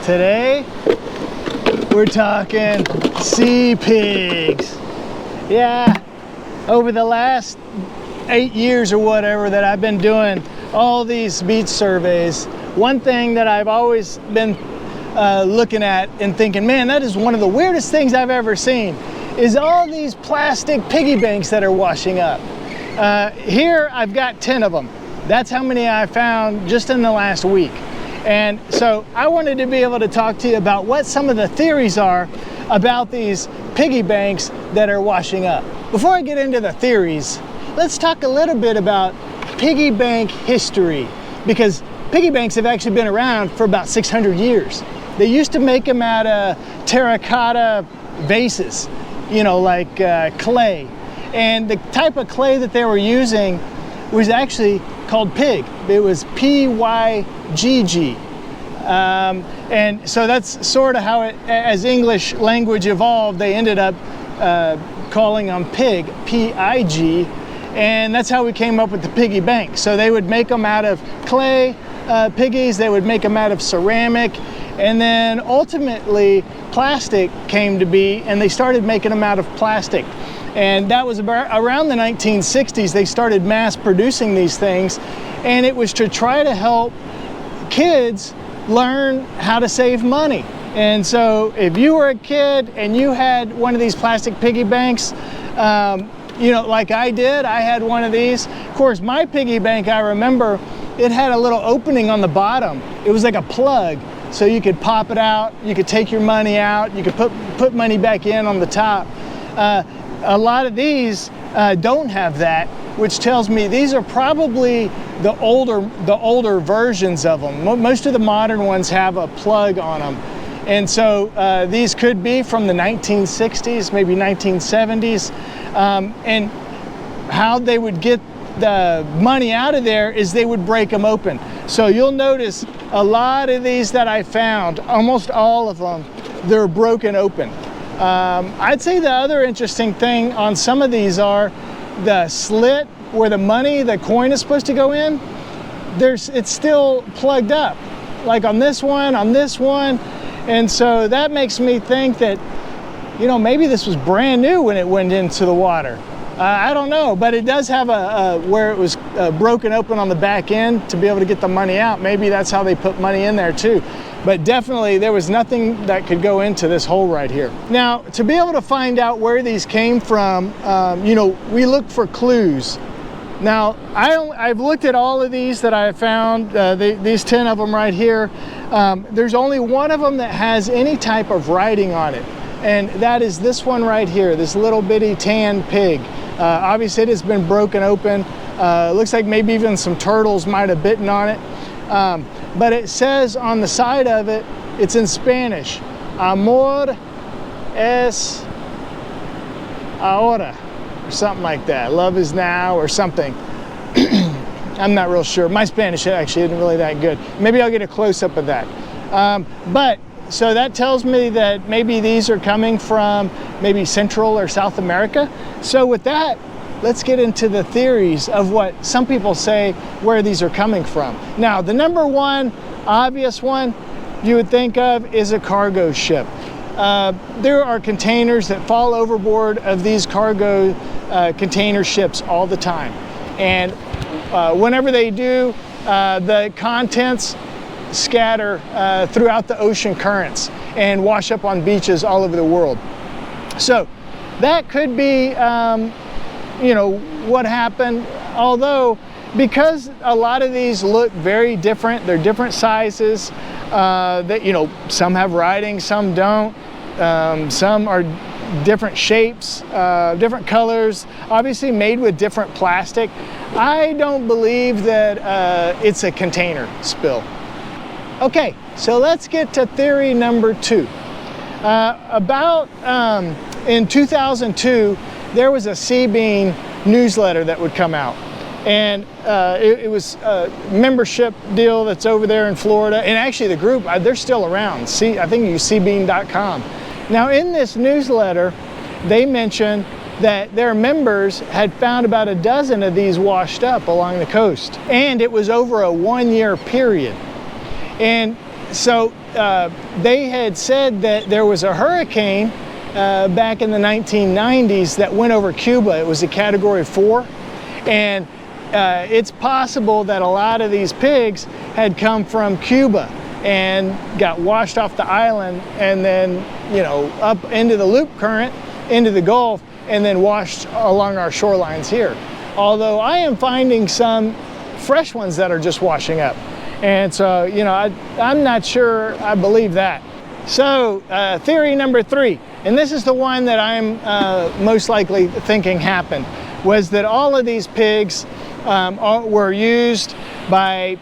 Today, we're talking sea pigs. Yeah, over the last 8 years or whatever that I've been doing all these beach surveys, one thing that I've always been looking at and thinking, man, that is one of the weirdest things I've ever seen, is all these plastic piggy banks that are washing up. Here, I've got 10 of them. That's how many I found just in the last week. And so I wanted to be able to talk to you about what some of the theories are about these piggy banks that are washing up. Before I get into the theories, let's talk a little bit about piggy bank history, because piggy banks have actually been around for about 600 years. They used to make them out of terracotta vases, you know, like clay. And the type of clay that they were using was actually called pig. It was P-Y-G-G. And so that's sort of how it, as English language evolved, they ended up calling them pig, P-I-G, and that's how we came up with the piggy bank. So they would make them out of clay piggies, they would make them out of ceramic, and then ultimately plastic came to be, and they started making them out of plastic. And that was around the 1960s, they started mass producing these things, and it was to try to help kids learn how to save money. And so if you were a kid and you had one of these plastic piggy banks, you know, like I did, I had one of these. Of course, my piggy bank, I remember, it had a little opening on the bottom. It was like a plug, so you could pop it out, you could take your money out, you could put money back in on the top. A lot of these don't have that, which tells me these are probably the older versions of them. Most of the modern ones have a plug on them. And so these could be from the 1960s, maybe 1970s. And how they would get the money out of there is they would break them open. So you'll notice a lot of these that I found, almost all of them, they're broken open. I'd say the other interesting thing on some of these are the slit where the money, the coin is supposed to go in, it's still plugged up. Like on this one, and so that makes me think that, you know, maybe this was brand new when it went into the water. I don't know, but it does have where it was broken open on the back end to be able to get the money out. Maybe that's how they put money in there too. But definitely there was nothing that could go into this hole right here. Now, to be able to find out where these came from, you know, we look for clues. Now, I've looked at all of these that I have found, these 10 of them right here. There's only one of them that has any type of writing on it, and that is this one right here, this little bitty tan pig. Obviously it has been broken open. Looks like maybe even some turtles might have bitten on it. But it says on the side of it, it's in Spanish, amor es ahora, or something like that. Love is now, or something. I'm not real sure. My Spanish actually isn't really that good. Maybe I'll get a close-up of that. So that tells me that maybe these are coming from maybe Central or South America. So with that, let's get into the theories of what some people say where these are coming from. Now, the number one obvious one you would think of is a cargo ship. There are containers that fall overboard of these cargo container ships all the time. And whenever they do, the contents scatter throughout the ocean currents and wash up on beaches all over the world. So that could be, you know, what happened. Although, because a lot of these look very different, they're different sizes, that, you know, some have writing, some don't, some are different shapes, different colors, obviously made with different plastic. I don't believe that it's a container spill. Okay, so let's get to theory number two. In 2002, there was a Sea Bean newsletter that would come out. And it was a membership deal that's over there in Florida. And actually the group, they're still around. I think you use seabean.com. Now in this newsletter, they mentioned that their members had found about a dozen of these washed up along the coast. And it was over a 1-year period. And so they had said that there was a hurricane back in the 1990s that went over Cuba. It was a Category 4, and it's possible that a lot of these pigs had come from Cuba and got washed off the island, and then, you know, up into the loop current, into the Gulf, and then washed along our shorelines here. Although I am finding some fresh ones that are just washing up. And so, you know, I'm not sure I believe that. So theory number 3, and this is the one that I'm most likely thinking happened, was that all of these pigs were used by,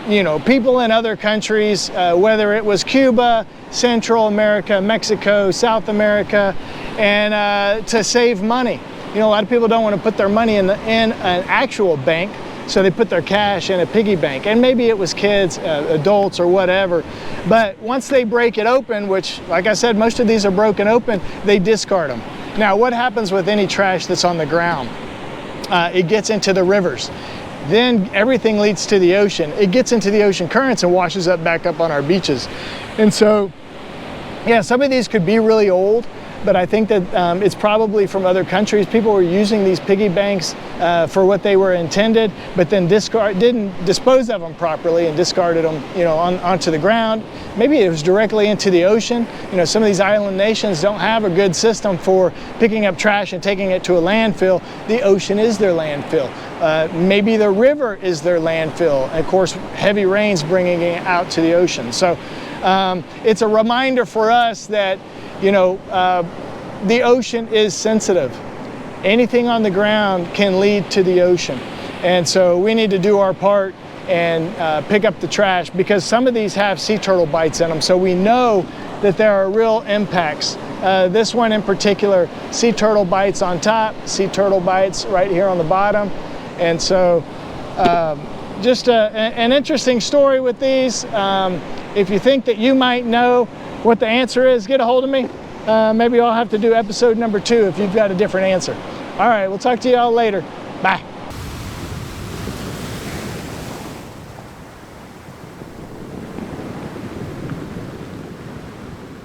you know, people in other countries, whether it was Cuba, Central America, Mexico, South America, and to save money. You know, a lot of people don't want to put their money in an actual bank, so they put their cash in a piggy bank. And maybe it was kids, adults, or whatever. But once they break it open, which, like I said, most of these are broken open, they discard them. Now, what happens with any trash that's on the ground? It gets into the rivers. Then everything leads to the ocean. It gets into the ocean currents and washes up back up on our beaches. And so, yeah, some of these could be really old, but I think that it's probably from other countries. People were using these piggy banks for what they were intended, but then didn't dispose of them properly and discarded them, you know, onto the ground. Maybe it was directly into the ocean. You know, some of these island nations don't have a good system for picking up trash and taking it to a landfill. The ocean is their landfill. Maybe the river is their landfill. And of course, heavy rains bringing it out to the ocean. So it's a reminder for us that, you know, the ocean is sensitive. Anything on the ground can lead to the ocean. And so we need to do our part and pick up the trash, because some of these have sea turtle bites in them. So we know that there are real impacts. This one in particular, sea turtle bites on top, sea turtle bites right here on the bottom. And so just an interesting story with these. If you think that you might know what the answer is, get a hold of me. Maybe I'll have to do episode number 2 if you've got a different answer. All right, we'll talk to y'all later. Bye.